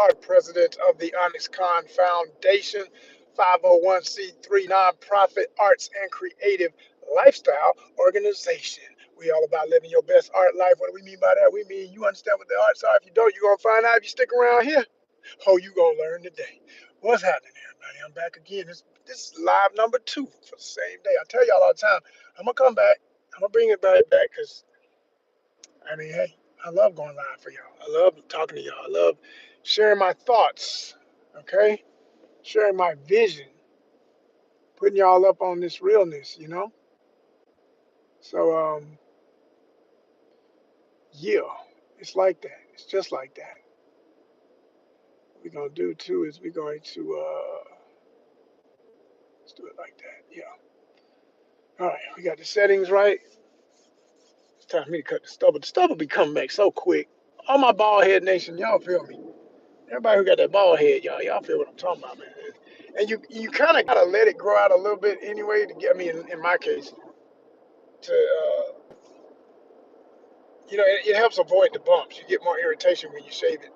are president of the ONYXCON Foundation, 501c3 nonprofit arts and creative lifestyle organization. We all about living your best art life. What do we mean by that? We mean you understand what the arts are. If you don't, you're going to find out if you stick around here. Oh, you going to learn today. What's happening, everybody? I'm back again. This is live number 2 for the same day. I tell y'all all the time, I'm going to come back. I'm going to bring it back because, I mean, hey, I love going live for y'all. I love talking to y'all. I love sharing my thoughts, okay? Sharing my vision, putting y'all up on this realness, you know? So, yeah, it's like that. It's just like that. What we're going to do, too, is we're going to, let's do it like that. Yeah. All right, we got the settings right. It's time for me to cut the stubble. The stubble be coming back so quick. All my bald head nation, y'all feel me? Everybody who got that bald head, y'all feel what I'm talking about, man. And you kind of gotta let it grow out a little bit anyway to get me in my case to it helps avoid the bumps. You get more irritation when you shave it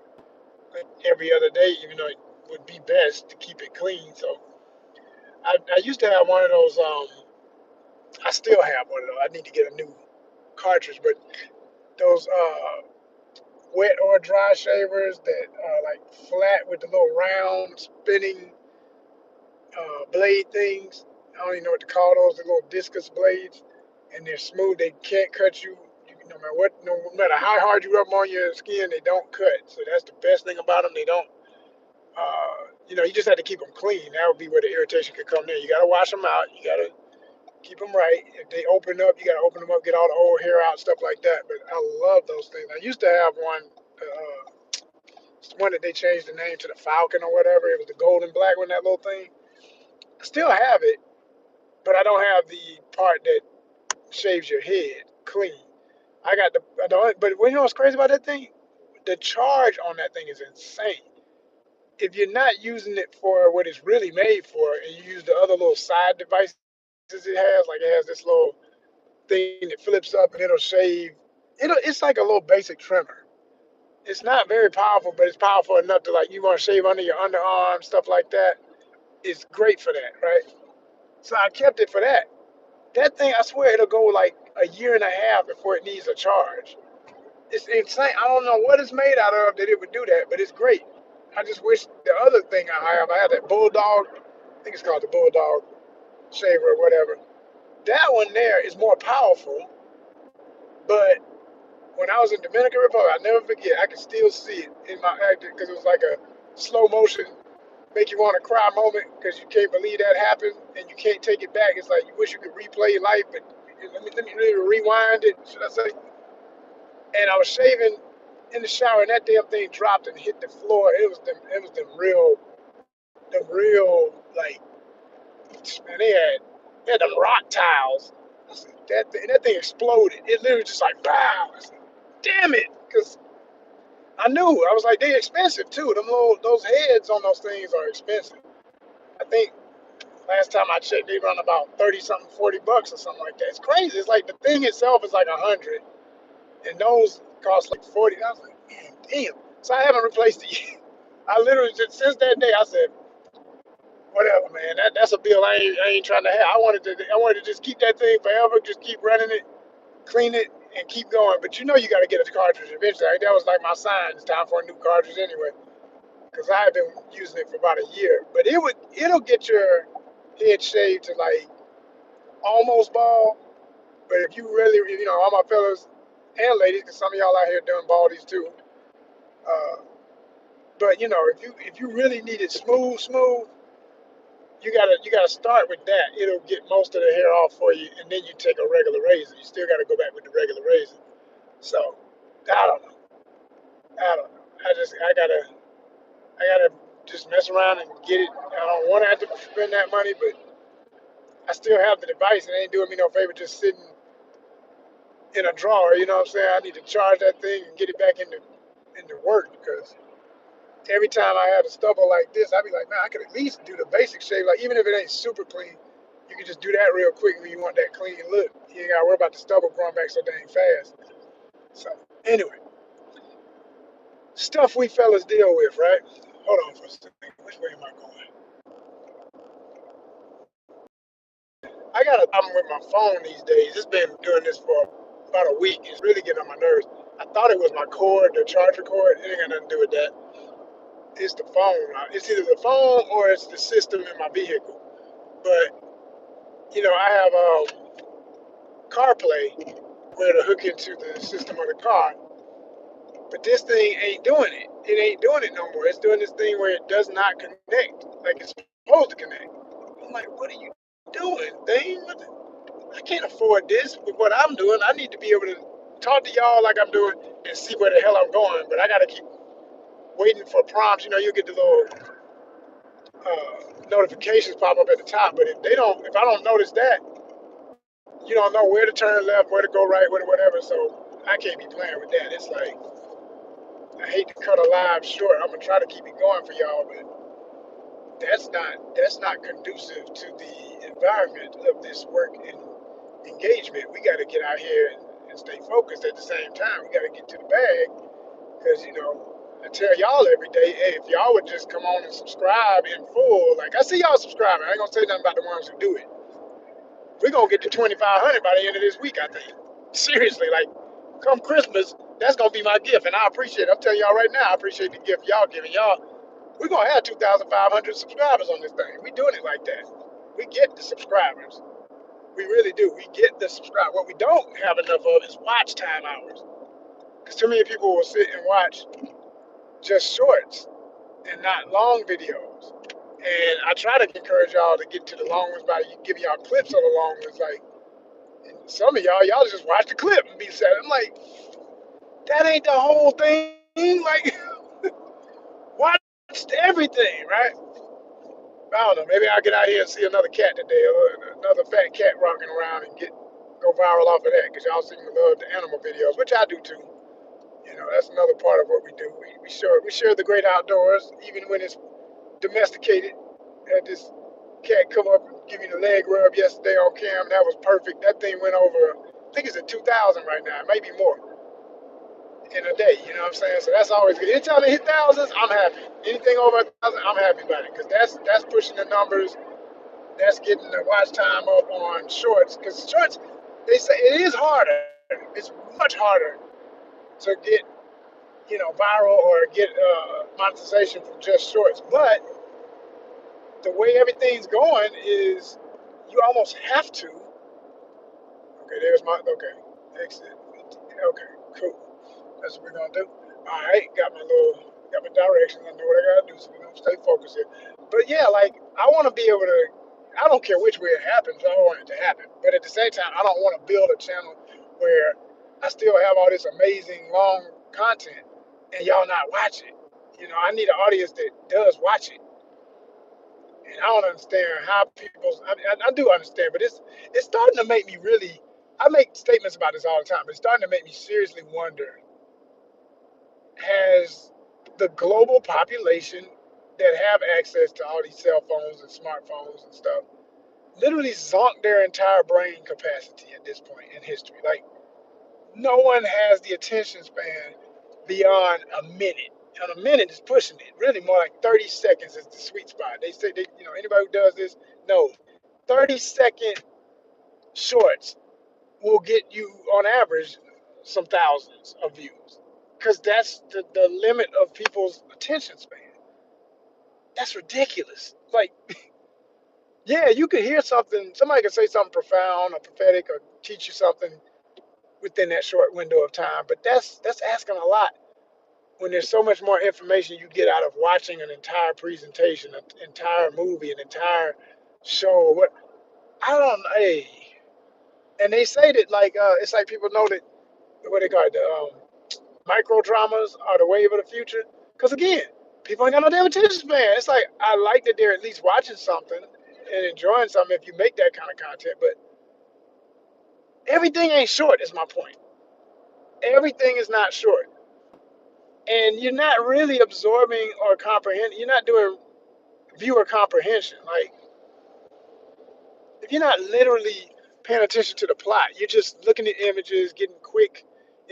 like every other day, even though it would be best to keep it clean. So I used to have one of those. I still have one of those. I need to get a new cartridge, but those wet or dry shavers that are like flat with the little round spinning blade things. I don't even know what to call those. The little discus blades, and they're smooth. They can't cut you. No matter what, no matter how hard you rub them on your skin, they don't cut. So that's the best thing about them. They don't. You just have to keep them clean. That would be where the irritation could come in. You got to wash them out. You got to keep them right. If they open up, you got to open them up, get all the old hair out, stuff like that. But I love those things. I used to have one. It's the one that they changed the name to the Falcon or whatever. It was the gold and black one, that little thing. I still have it, but I don't have the part that shaves your head clean. But you know what's crazy about that thing? The charge on that thing is insane. If you're not using it for what it's really made for, and you use the other little side devices it has this little thing that flips up and it'll shave. It's like a little basic trimmer. It's not very powerful, but it's powerful enough to you want to shave under your underarm, stuff like that. It's great for that, right? So I kept it for that. That thing, I swear, it'll go like a year and a half before it needs a charge. It's insane. I don't know what it's made out of that it would do that, but it's great. I just wish the other thing I had that Bulldog, I think it's called the Bulldog shaver or whatever. That one there is more powerful, but when I was in Dominican Republic, I never forget, I can still see it in my acting because it was like a slow motion, make you want to cry moment because you can't believe that happened and you can't take it back. It's like you wish you could replay your life, but let me really rewind it, should I say? And I was shaving in the shower, and that damn thing dropped and hit the floor. Like, man, they had them rock tiles. I said, that thing exploded. It literally just like, wow. I said, damn it, because I knew. I was like, they're expensive too. Those heads on those things are expensive. I think last time I checked, they run about 30 something, $40 or something like that. It's crazy. It's like the thing itself is like 100, and those cost like 40. I was like, man, damn. So I haven't replaced it yet. I literally just since that day I said, whatever, man. That's a bill I ain't trying to have. I wanted to just keep that thing forever, just keep running it, clean it, and keep going. But you got to get a cartridge eventually. That was like my sign. It's time for a new cartridge anyway, because I have been using it for about a year. But it'll get your head shaved to like almost bald. But if you really, all my fellas and ladies, because some of y'all out here doing baldies too. Uh, but if you really need it smooth, you gotta start with that. It'll get most of the hair off for you, and then you take a regular razor. You still gotta go back with the regular razor. So I don't know. I don't know. I gotta just mess around and get it. I don't want to have to spend that money, but I still have the device, and it ain't doing me no favor just sitting in a drawer. You know what I'm saying? I need to charge that thing and get it back into work because every time I had a stubble like this, I'd be like, man, I could at least do the basic shave. Like, even if it ain't super clean, you can just do that real quick when you want that clean look. You ain't gotta worry about the stubble growing back so dang fast. So, anyway, stuff we fellas deal with, right? Hold on for a second. Which way am I going? I got a problem with my phone these days. It's been doing this for about a week. It's really getting on my nerves. I thought it was my cord, the charger cord. It ain't got nothing to do with that. It's the phone. It's either the phone or it's the system in my vehicle. But I have CarPlay where to hook into the system of the car. But this thing ain't doing it. It ain't doing it no more. It's doing this thing where it does not connect like it's supposed to connect. I'm like, what are you doing, thing? I can't afford this with what I'm doing. I need to be able to talk to y'all like I'm doing and see where the hell I'm going. But I got to keep waiting for prompts. You get the little notifications pop up at the top. But if I don't notice that, you don't know where to turn left, where to go right, where to whatever. So I can't be playing with that. It's like, I hate to cut a live short. I'm gonna try to keep it going for y'all, but that's not conducive to the environment of this work and engagement. We got to get out here and stay focused at the same time. We got to get to the bag because I tell y'all every day, hey, if y'all would just come on and subscribe in full, like I see y'all subscribing. I ain't gonna say nothing about the ones who do it. We're gonna get to 2,500 by the end of this week, I think. Seriously, like come Christmas, that's gonna be my gift, and I appreciate it. I'm telling y'all right now, I appreciate the gift y'all giving y'all. We're gonna have 2,500 subscribers on this thing. We doing it like that. We get the subscribers. We really do. We get the subscribe. What we don't have enough of is watch time hours. Because too many people will sit and watch just shorts and not long videos. And I try to encourage y'all to get to the long ones by giving y'all clips of the long ones. Like, and some of y'all just watch the clip and be sad. I'm like, that ain't the whole thing. Like, watch everything, right? I don't know. Maybe I'll get out here and see another cat today, or another fat cat rocking around and go viral off of that. Because y'all seem to love the animal videos, which I do too. That's another part of what we do. We share the great outdoors, even when it's domesticated. I had this cat come up and give me the leg rub yesterday on cam. That was perfect. That thing went over, I think it's at 2,000 right now, maybe more in a day. You know what I'm saying? So that's always good. Anytime it hit thousands, I'm happy. Anything over 1,000, I'm happy about it because that's pushing the numbers. That's getting the watch time up on shorts because shorts, they say it is harder. It's much harder to get viral or get monetization from just shorts. But the way everything's going is you almost have to. Okay, there's my exit. Okay, cool. That's what we're gonna do. All right, got my directions. I know what I gotta do, so we're gonna stay focused here. But yeah, like I want to be able to. I don't care which way it happens. I want it to happen. But at the same time, I don't want to build a channel where I still have all this amazing long content and y'all not watch it. I need an audience that does watch it. And I don't understand how people. I do understand, but it's starting to make me really. I make statements about this all the time, but it's starting to make me seriously wonder: has the global population that have access to all these cell phones and smartphones and stuff literally zonked their entire brain capacity at this point in history? Like, no one has the attention span beyond a minute. And a minute is pushing it. Really, more like 30 seconds is the sweet spot. They say anybody who does this knows 30-second shorts will get you on average some thousands of views. Because that's the limit of people's attention span. That's ridiculous. Like, yeah, you could hear something, somebody could say something profound or prophetic or teach you something within that short window of time, but that's asking a lot when there's so much more information you get out of watching an entire presentation, an entire movie, an entire show. What I don't know, hey, and they say that like it's like people know that what they call it, the micro dramas are the wave of the future. Because again, people ain't got no damn attention span. It's like I like that they're at least watching something and enjoying something if you make that kind of content, but everything ain't short. Is my point. Everything is not short. And you're not really absorbing or comprehending. You're not doing viewer comprehension. Like, if you're not literally paying attention to the plot, you're just looking at images, getting quick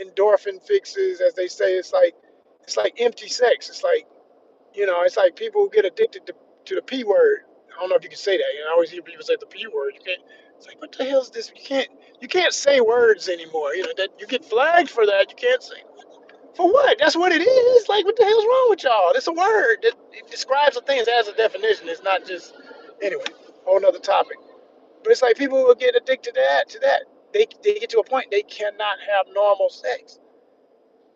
endorphin fixes, as they say. It's like It's like empty sex. It's like, it's like people who get addicted to the P word. I don't know if you can say that. I always hear people say the P word. You can't. It's like, what the hell is this? You can't say words anymore. That you get flagged for that. You can't say for what? That's what it is. Like, what the hell's wrong with y'all? It's a word that it describes a thing. It has a definition. It's not just anyway. Whole nother topic. But it's like people will get addicted to that. They get to a point they cannot have normal sex.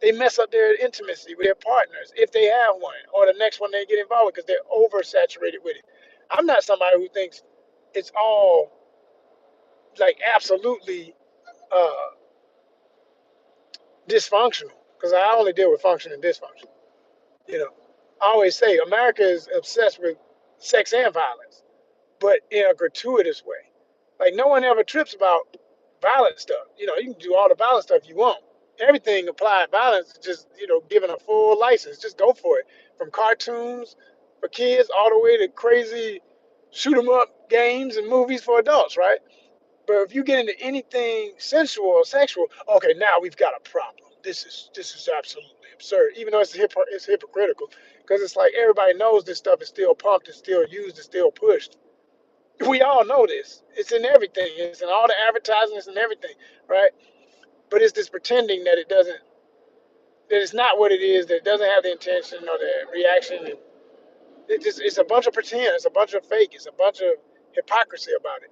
They mess up their intimacy with their partners if they have one, or the next one they get involved with because they're oversaturated with it. I'm not somebody who thinks it's all like absolutely uh, dysfunctional because I only deal with function and dysfunction. You know, I always say America is obsessed with sex and violence, but in a gratuitous way. Like no one ever trips about violent stuff. You can do all the violent stuff you want. Everything applied violence is just, given a full license. Just go for it. From cartoons for kids all the way to crazy shoot 'em up games and movies for adults, right? But if you get into anything sensual or sexual, okay, now we've got a problem. This is absolutely absurd. Even though it's hypocritical, because it's like everybody knows this stuff is still pumped, it's still used, it's still pushed. We all know this. It's in everything. It's in all the advertisements and everything, right? But it's this pretending that it doesn't, that it's not what it is, that it doesn't have the intention or the reaction. And it's a bunch of pretend. It's a bunch of fake. It's a bunch of hypocrisy about it.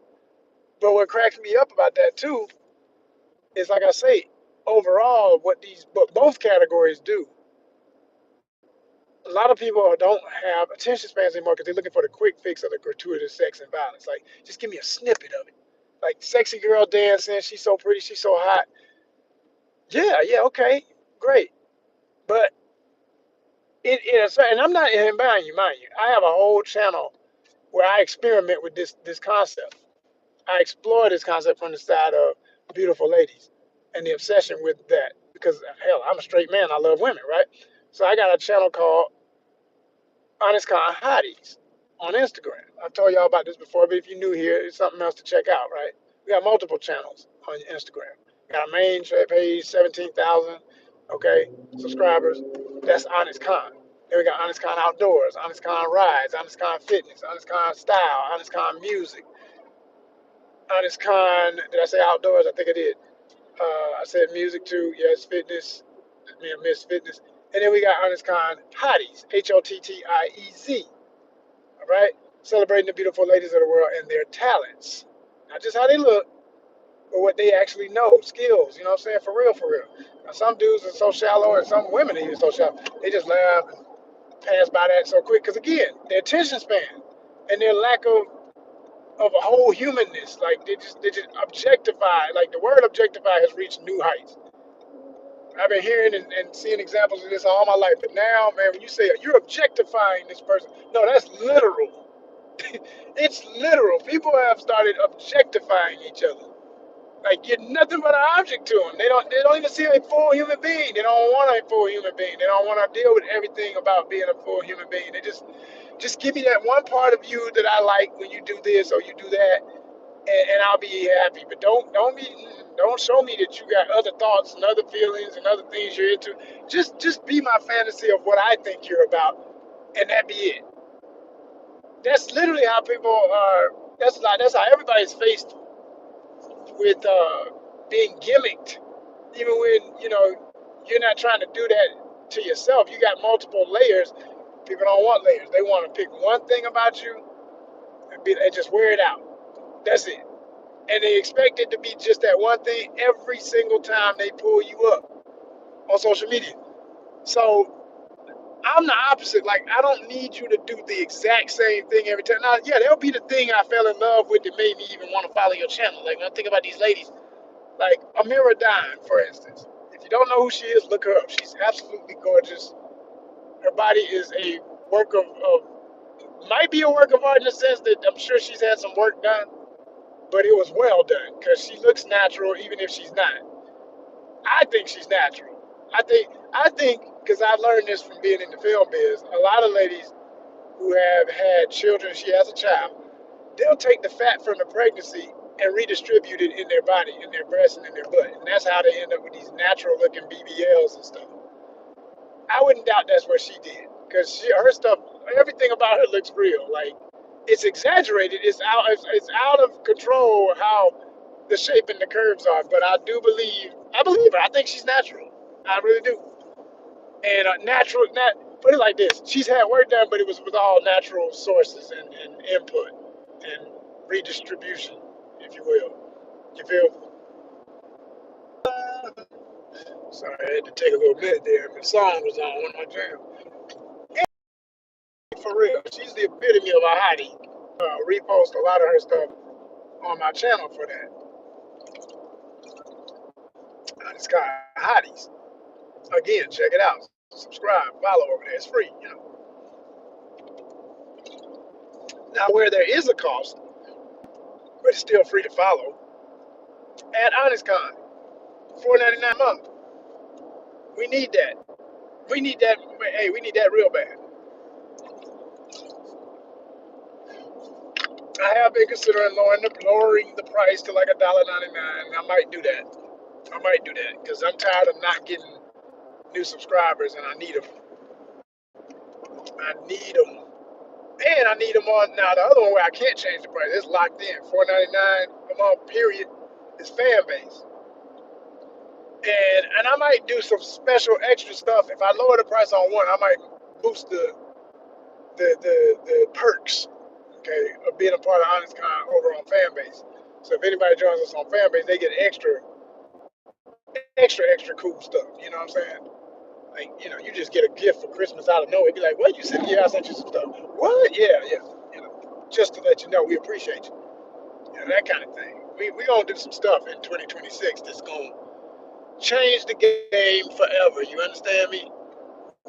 But what cracks me up about that too is, like I say, overall, what both categories do. A lot of people don't have attention spans anymore because they're looking for the quick fix of the gratuitous sex and violence. Like, just give me a snippet of it. Like, sexy girl dancing, she's so pretty, she's so hot. Yeah, yeah, okay, great. But and I'm not in mind you. I have a whole channel where I experiment with this concept. I explore this concept from the side of beautiful ladies and the obsession with that. Because hell, I'm a straight man. I love women, right? So I got a channel called ONYXCON Hotties on Instagram. I've told y'all about this before, but if you're new here, it's something else to check out, right? We got multiple channels on Instagram. We got a main page, 17,000, okay, subscribers. That's ONYXCON. Then we got ONYXCON Outdoors, ONYXCON Rides, ONYXCON Fitness, ONYXCON Style, ONYXCON Music, ONYXCON, did I say outdoors? I think I did. I said music too. Yes, fitness. I missed fitness. And then we got ONYXCON Hotties, Hottiez. All right, celebrating the beautiful ladies of the world and their talents, not just how they look, but what they actually know, skills. You know what I'm saying? For real, for real. Now, some dudes are so shallow, and some women are even so shallow. They just laugh and pass by that so quick. Because again, their attention span and their lack of a whole humanness, like they just objectify. Like the word objectify has reached new heights. I've been hearing and seeing examples of this all my life, but now, man, when you say you're objectifying this person, no, that's literal. It's literal. People have started objectifying each other. Like you're nothing but an object to them. They don't even see a full human being. They don't want a full human being. They don't want to deal with everything about being a full human being. They just give me that one part of you that I like when you do this or you do that, and I'll be happy. But don't show me that you got other thoughts and other feelings and other things you're into. Just be my fantasy of what I think you're about, and that be it. That's literally how people are. That's how everybody's faced with being gimmicked. Even when you're not trying to do that to yourself, you got multiple layers. People don't want layers. They want to pick one thing about you and just wear it out. That's it. And they expect it to be just that one thing every single time they pull you up on social media. So I'm the opposite. Like, I don't need you to do the exact same thing every time. Now, yeah, there'll be the thing I fell in love with that made me even want to follow your channel. Like, when I think about these ladies, like Amira Dime, for instance. If you don't know who she is, look her up. She's absolutely gorgeous. Her body is a work might be a work of art in the sense that I'm sure she's had some work done, but it was well done because she looks natural even if she's not. I think she's natural. I think because I learned this from being in the film biz, a lot of ladies who have had children, she has a child, they'll take the fat from the pregnancy and redistribute it in their body, in their breasts and in their butt. And that's how they end up with these natural looking BBLs and stuff. I wouldn't doubt that's what she did because her stuff, everything about her looks real. Like it's exaggerated. It's out of control how the shape and the curves are. But I believe her. I think she's natural. I really do. And put it like this: she's had work done, but it was with all natural sources and input and redistribution, if you will. You feel? Sorry, I had to take a little minute there. My song was on my jam. For real, she's the epitome of a hottie. Repost a lot of her stuff on my channel for that. It's got hotties. Again, check it out. Subscribe, follow over there. It's free, you know. Now, where there is a cost, but it's still free to follow, at ONYXCON, $4.99 a month. We need that. We need that. Hey, we need that real bad. I have been considering lowering the price to like $1.99. I might do that. I might do that because I'm tired of not getting new subscribers, and I need them. I need them. And I need them on now. The other one where I can't change the price, it's locked in. $4.99 a month, period. It's fan base. And I might do some special extra stuff. If I lower the price on one, I might boost the perks, okay, of being a part of ONYXCON over on fan base. So if anybody joins us on fan base, they get extra cool stuff. You know what I'm saying? Like, you know, you just get a gift for Christmas out of nowhere. Be like, what? You said, yeah, I sent you some stuff. What? Yeah. You know, just to let you know, we appreciate you. You know, that kind of thing. We gonna do some stuff in 2026 that's gonna change the game forever. You understand me?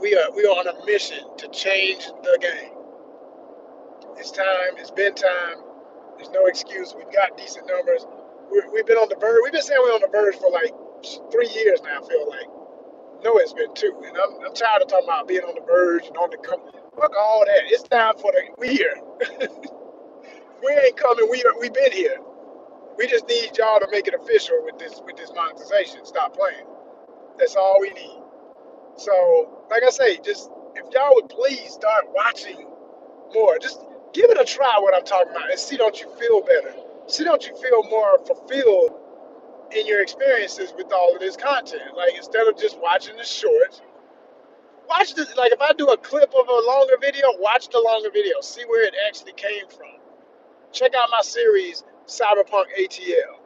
We are on a mission to change the game. It's time. It's been time. There's no excuse. We've got decent numbers. We've been on the verge. We've been saying we're on the verge for like 3 years now. I feel like. No, it's been two, and I'm tired of talking about being on the verge and on the come. Fuck all that. It's time for we here. We ain't coming. We been here. We just need y'all to make it official with this monetization. Stop playing. That's all we need. So, like I say, just if y'all would please start watching more, just give it a try. What I'm talking about, and see, don't you feel better? See, don't you feel more fulfilled in your experiences with all of this content? Like instead of just watching the shorts, watch this. Like if I do a clip of a longer video, watch the longer video. See where it actually came from. Check out my series Cyberpunk ATL,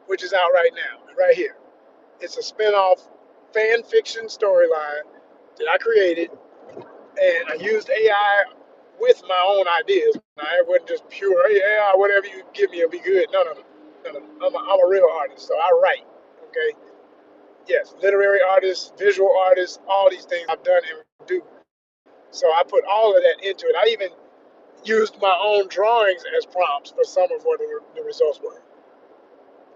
which is out right now, right here. It's a spin-off fan fiction storyline that I created, and I used AI with my own ideas. Now, it wasn't just pure AI, whatever you give me, it'll be good. No. I'm a real artist, so I write. Okay. Yes, literary artist, visual artist, all these things I've done and do. So I put all of that into it. I even used my own drawings as prompts for some of what the results were.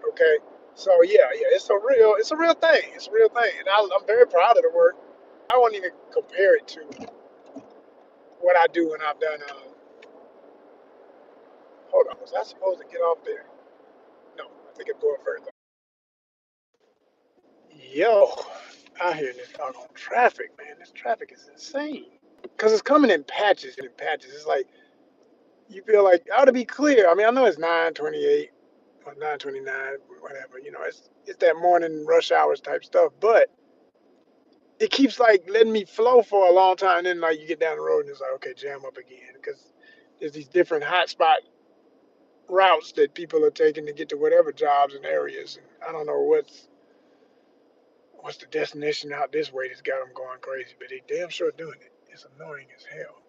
Okay. So yeah, it's a real thing. It's a real thing, and I'm very proud of the work. I won't even compare it to what I do when I've done. Hold on, was I supposed to get off there? No, I think it's going further. Yo, out here in this doggone traffic, man. This traffic is insane. Cause it's coming in patches. It's like you feel like I ought to be clear. I mean, I know it's 9:28 or 9:29, whatever. You know, it's that morning rush hours type stuff, but it keeps like letting me flow for a long time. And then like you get down the road and it's like, okay, jam up again. Because there's these different hotspot routes that people are taking to get to whatever jobs and areas. And I don't know what's the destination out this way that's got them going crazy, but they damn sure doing it. It's annoying as hell.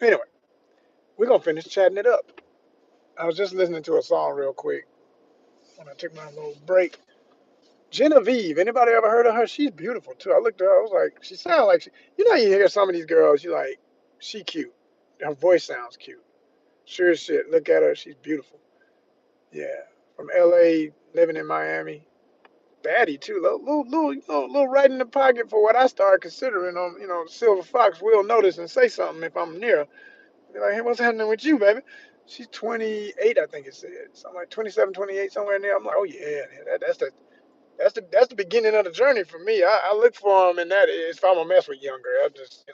Anyway, we're gonna finish chatting it up. I was just listening to a song real quick when I took my little break. Genevieve, anybody ever heard of her? She's beautiful too. I looked at her, I was like, she sounds like you know, you hear some of these girls, you like, she cute. Her voice sounds cute. Sure as shit. Look at her, she's beautiful. Yeah. From LA, living in Miami. Baddie too. Little right in the pocket for what I started considering on, you know, Silver Fox will notice and say something if I'm near her. Be like, hey, what's happening with you, baby? She's 28, I think it said. Something like 27, 28, somewhere in there. I'm like, oh yeah, that's the That's the beginning of the journey for me. I look for them in that is if I'm gonna mess with younger. I just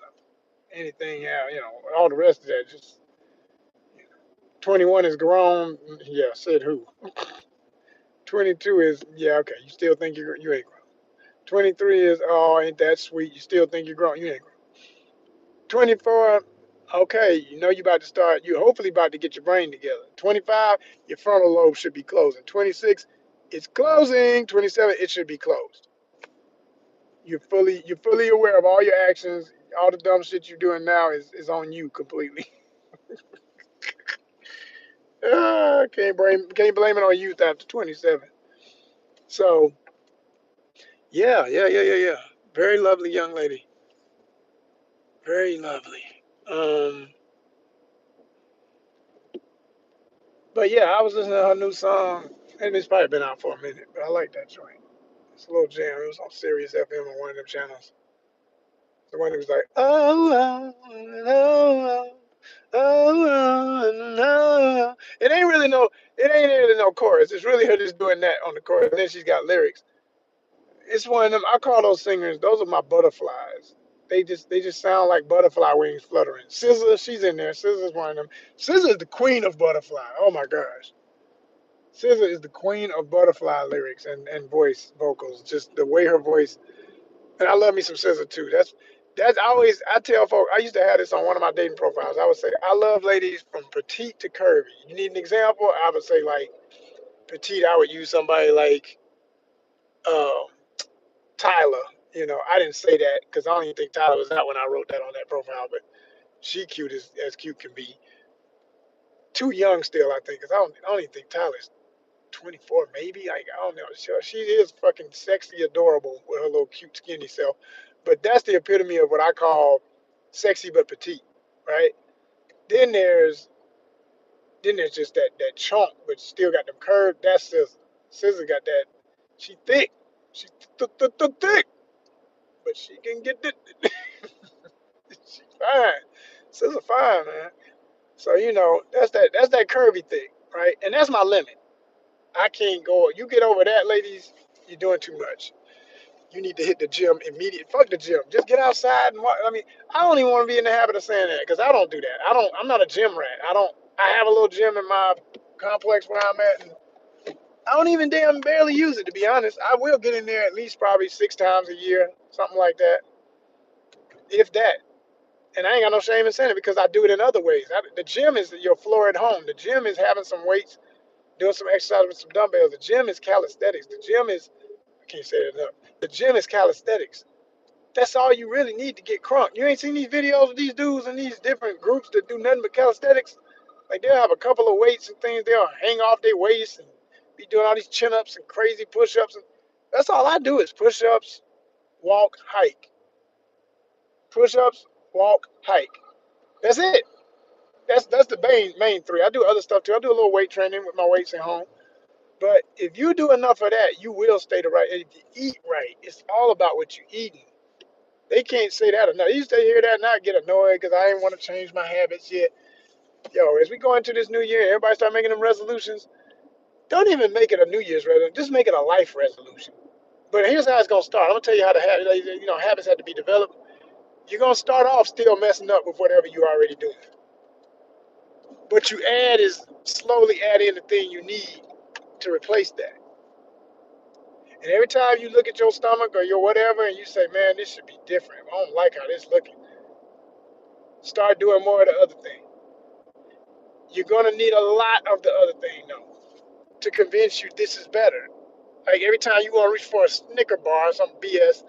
anything all the rest of that just 21 is grown. Yeah, said who? 22 is yeah okay. You still think you ain't grown. 23 is oh ain't that sweet. You still think you're grown. You ain't grown. 24, okay, you about to start, you hopefully about to get your brain together. 25, your frontal lobe should be closing. 26, it's closing. 27, it should be closed. You're fully aware of all your actions. All the dumb shit you're doing now is on you completely. Can't blame it on youth after 27. So yeah. Very lovely young lady. Very lovely. Um, but yeah, I was listening to her new song, and it's probably been out for a minute, but I like that joint. It's a little jam. It was on Sirius FM on one of them channels. The one that was like, oh. It ain't really no chorus. It's really her just doing that on the chorus. And then she's got lyrics. It's one of them. I call those singers. Those are my butterflies. They just sound like butterfly wings fluttering. SZA, she's in there. SZA's one of them. SZA is the queen of butterfly. Oh my gosh. SZA is the queen of butterfly lyrics and voice vocals. Just the way her voice. And I love me some scissor too. That's always I tell folks. I used to have this on one of my dating profiles. I would say I love ladies from petite to curvy. You need an example? I would say like petite. I would use somebody like uh, Tyler. I didn't say that because I don't even think Tyler was out when I wrote that on that profile. But she cute as cute can be. Too young still, I think. Because I don't even think Tyler's 24, maybe. Like I don't know. She is fucking sexy, adorable with her little cute, skinny self. But that's the epitome of what I call sexy but petite, right? Then there's then there's just that chunk, but still got them curves. That's Scissor. Scissor got that. She thick. She thick, but she can get it. She's fine. Scissor fine, man. So that's that curvy thing, right? And that's my limit. I can't go. You get over that, ladies. You're doing too much. You need to hit the gym immediate. Fuck the gym. Just get outside and walk. I mean, I don't even want to be in the habit of saying that because I don't do that. I'm not a gym rat. I don't. I have a little gym in my complex where I'm at, and I don't even damn barely use it to be honest. I will get in there at least probably 6 times a year, something like that, if that. And I ain't got no shame in saying it because I do it in other ways. The gym is your floor at home. The gym is having some weights, doing some exercise with some dumbbells. The gym is calisthenics. The gym is I can't say it enough. The gym is calisthenics. That's all you really need to get crunk. You ain't seen these videos of these dudes and these different groups that do nothing but calisthenics? Like they'll have a couple of weights and things, they'll hang off their waist and be doing all these chin-ups and crazy push-ups. And that's all I do is push-ups, walk, hike. Push-ups, walk, hike. That's it. That's the main three. I do other stuff too. I do a little weight training with my weights at home. But if you do enough of that, you will stay the right. If you eat right, it's all about what you're eating. They can't say that enough. They used to hear that and I get annoyed because I ain't want to change my habits yet. Yo, as we go into this new year, everybody start making them resolutions. Don't even make it a New Year's resolution. Just make it a life resolution. But here's how it's gonna start. I'm gonna tell you how the habits have to be developed. You're gonna start off still messing up with whatever you're already doing. What you add is slowly add in the thing you need to replace that. And every time you look at your stomach or your whatever and you say, man, this should be different. I don't like how this looking. Start doing more of the other thing. You're gonna need a lot of the other thing though to convince you this is better. Like every time you want to reach for a Snicker bar or some BS,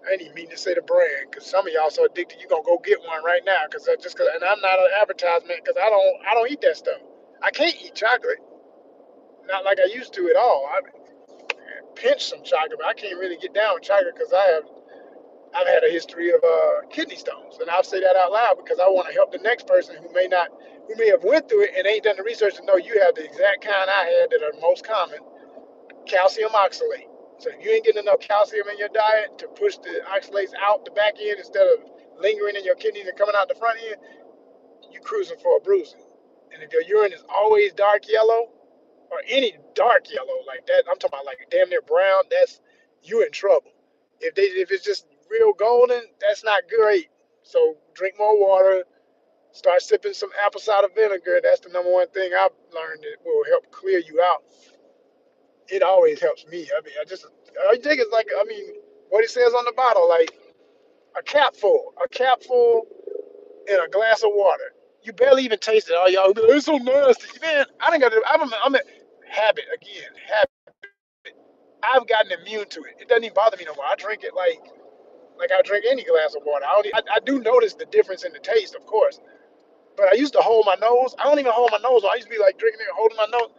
I ain't even mean to say the brand because some of y'all so addicted you gonna go get one right now and I'm not an advertisement because I don't eat that stuff. I can't eat chocolate, not like I used to at all. I pinch some chocolate, but I can't really get down with chocolate because I've had a history of kidney stones, and I'll say that out loud because I want to help the next person who may have went through it and ain't done the research to know you have the exact kind I had that are most common, calcium oxalate. So if you ain't getting enough calcium in your diet to push the oxalates out the back end instead of lingering in your kidneys and coming out the front end, you cruising for a bruising. And if your urine is always dark yellow or any dark yellow like that, I'm talking about like damn near brown, you in trouble. If it's just real golden, that's not great. So drink more water. Start sipping some apple cider vinegar. That's the number one thing I've learned that will help clear you out. It always helps me. I mean, I think it's like, I mean, what it says on the bottle, like a cap full in a glass of water. You barely even taste it. Oh, y'all be like, it's so nasty. Man, I didn't got to, I'm a habit again. Habit. I've gotten immune to it. It doesn't even bother me no more. I drink it like I drink any glass of water. I do notice the difference in the taste, of course. But I used to hold my nose. I don't even hold my nose. I used to be like drinking it, holding my nose.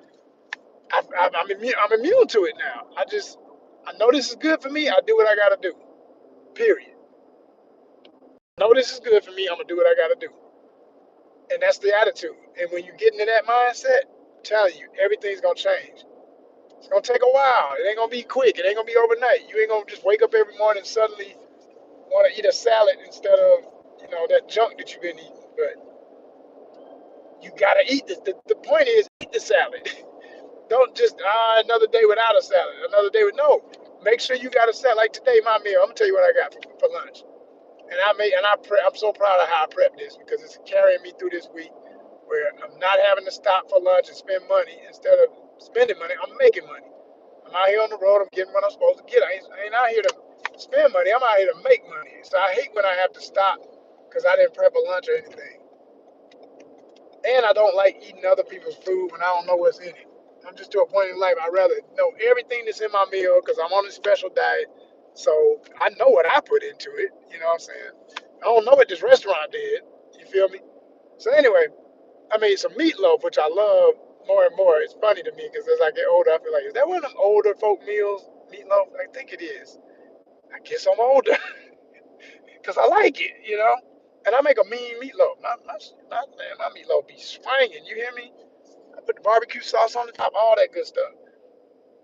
I'm immune to it now. I know this is good for me. I do what I gotta do. Period. I know this is good for me. I'm gonna do what I gotta do. And that's the attitude. And when you get into that mindset, I'm telling you, everything's gonna change. It's gonna take a while. It ain't gonna be quick. It ain't gonna be overnight. You ain't gonna just wake up every morning and suddenly want to eat a salad instead of that junk that you've been eating. But you gotta eat this. The point is, eat the salad. Don't just another day without a salad. Another day with no. Make sure you got a salad. Like today, my meal. I'm gonna tell you what I got for lunch. And I'm so proud of how I prepped this because it's carrying me through this week where I'm not having to stop for lunch and spend money. Instead of spending money, I'm making money. I'm out here on the road. I'm getting what I'm supposed to get. I ain't out here to spend money. I'm out here to make money. So I hate when I have to stop because I didn't prep a lunch or anything. And I don't like eating other people's food when I don't know what's in it. I'm just to a point in life, I'd rather know everything that's in my meal because I'm on a special diet. So I know what I put into it. You know what I'm saying? I don't know what this restaurant did. You feel me? So anyway, I made some meatloaf, which I love more and more. It's funny to me because as I get older, I feel like, is that one of them older folk meals? Meatloaf? I think it is. I guess I'm older because I like it. And I make a mean meatloaf. My meatloaf be swinging. You hear me? I put the barbecue sauce on the top, all that good stuff.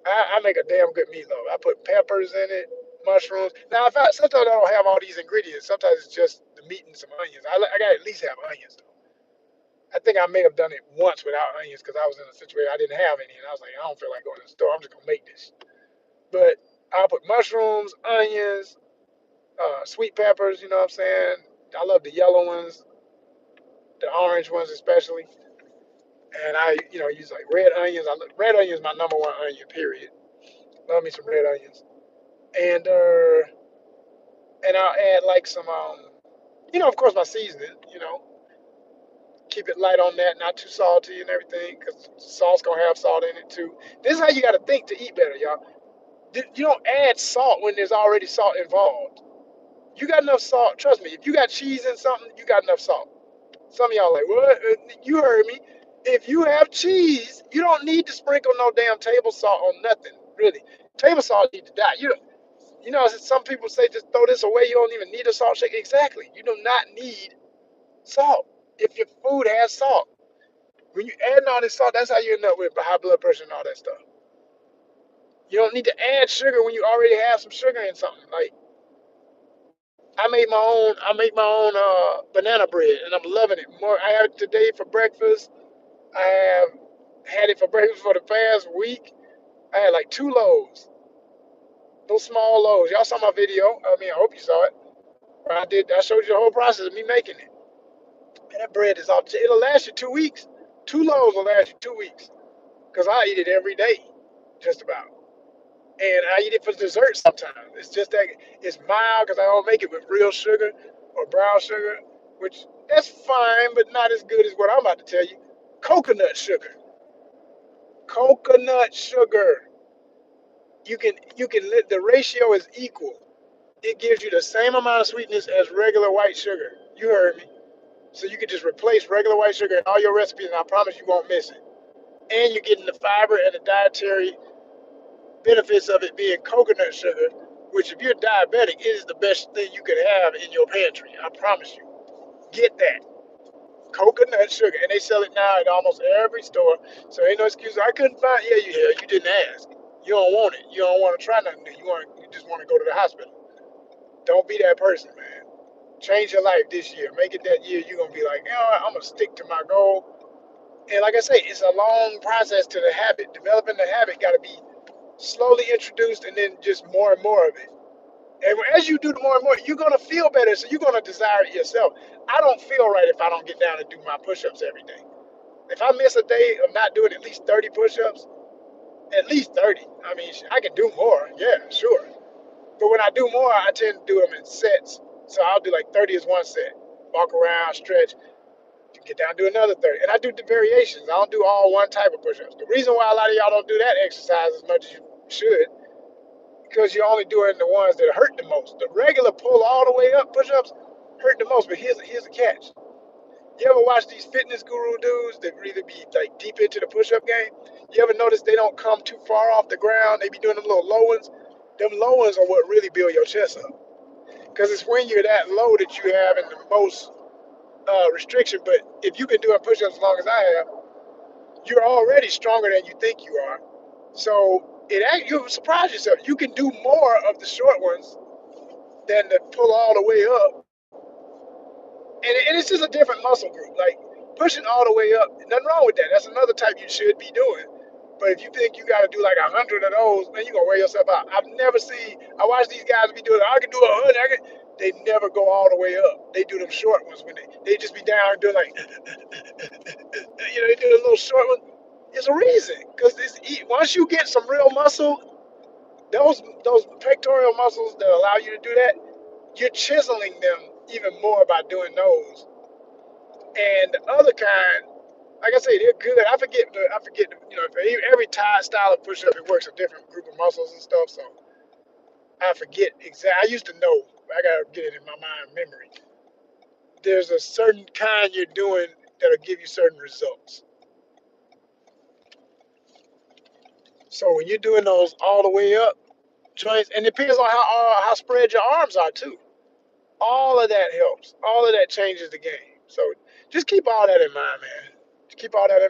I make a damn good meatloaf. I put peppers in it, mushrooms. Now, sometimes I don't have all these ingredients. Sometimes it's just the meat and some onions. I got to at least have onions, though. I think I may have done it once without onions because I was in a situation I didn't have any. And I was like, I don't feel like going to the store. I'm just going to make this. But I'll put mushrooms, onions, sweet peppers, you know what I'm saying? I love the yellow ones, the orange ones especially. And I, use like red onions. Red onion is my number one onion, period. Love me some red onions. And I'll add like some, of course, my seasoning. Keep it light on that, not too salty and everything, because salt's gonna have salt in it too. This is how you got to think to eat better, y'all. You don't add salt when there's already salt involved. You got enough salt. Trust me. If you got cheese in something, you got enough salt. Some of y'all like, what? You heard me. If you have cheese, you don't need to sprinkle no damn table salt on nothing, really. Table salt need to die. Some people say just throw this away. You don't even need a salt shaker. Exactly. You do not need salt if your food has salt. When you add all this salt, that's how you end up with high blood pressure and all that stuff. You don't need to add sugar when you already have some sugar in something. Like I make my own banana bread, and I'm loving it. More, I have it today for breakfast. I have had it for breakfast for the past week. I had like 2 loaves, those small loaves. Y'all saw my video. I mean, I hope you saw it. I showed you the whole process of me making it. And that bread is all. It'll last you 2 weeks. 2 loaves will last you 2 weeks. Cause I eat it every day, just about. And I eat it for dessert sometimes. It's just that it's mild because I don't make it with real sugar or brown sugar, which that's fine, but not as good as what I'm about to tell you. Coconut sugar. Coconut sugar. The ratio is equal. It gives you the same amount of sweetness as regular white sugar. You heard me. So you can just replace regular white sugar in all your recipes, and I promise you won't miss it. And you're getting the fiber and the dietary benefits of it being coconut sugar, which if you're diabetic, it is the best thing you could have in your pantry. I promise you. Get that. Coconut sugar. And they sell it now at almost every store. So ain't no excuse. I couldn't find you didn't ask. You don't want it. You don't want to try nothing new. You just want to go to the hospital. Don't be that person, man. Change your life this year. Make it that year you're gonna be like, I'm gonna stick to my goal. And like I say, it's a long process to the habit. Developing the habit gotta be slowly introduced, and then just more and more of it. And as you do more and more, you're gonna feel better. So you're gonna desire it yourself. I don't feel right if I don't get down and do my push-ups every day. If I miss a day of not doing at least 30 push-ups, at least 30. I mean, I can do more. Yeah, sure. But when I do more, I tend to do them in sets. So I'll do like 30 is one set. Walk around, stretch, get down, do another 30. And I do the variations. I don't do all one type of push-ups. The reason why a lot of y'all don't do that exercise as much as you should, because you're only doing the ones that hurt the most. The regular pull all the way up push-ups hurt the most. But here's a catch. You ever watch these fitness guru dudes that really be like deep into the push-up game? You ever notice they don't come too far off the ground? They be doing them little low ones. Them low ones are what really build your chest up. Because it's when you're that low that you have in the most restriction. But if you've been doing push-ups as long as I have, you're already stronger than you think you are. So you surprise yourself. You can do more of the short ones than the pull all the way up. And it's just a different muscle group. Like pushing all the way up, nothing wrong with that. That's another type you should be doing. But if you think you got to do like 100 of those, man, you're going to wear yourself out. I watch these guys be doing, I can do 100. They never go all the way up. They do them short ones when they just be down and doing like, they do a little short one. There's a reason. Because once you get some real muscle, those pectoral muscles that allow you to do that, you're chiseling them even more by doing those. And the other kind, like I say, they're good. I forget every style of push-up, it works a different group of muscles and stuff. So I forget exactly. I used to know. I gotta get it in my mind memory. There's a certain kind you're doing that'll give you certain results. So when you're doing those all the way up joints, and it depends on how spread your arms are too. All of that helps. All of that changes the game. So just keep all that in mind, man. Just keep all that in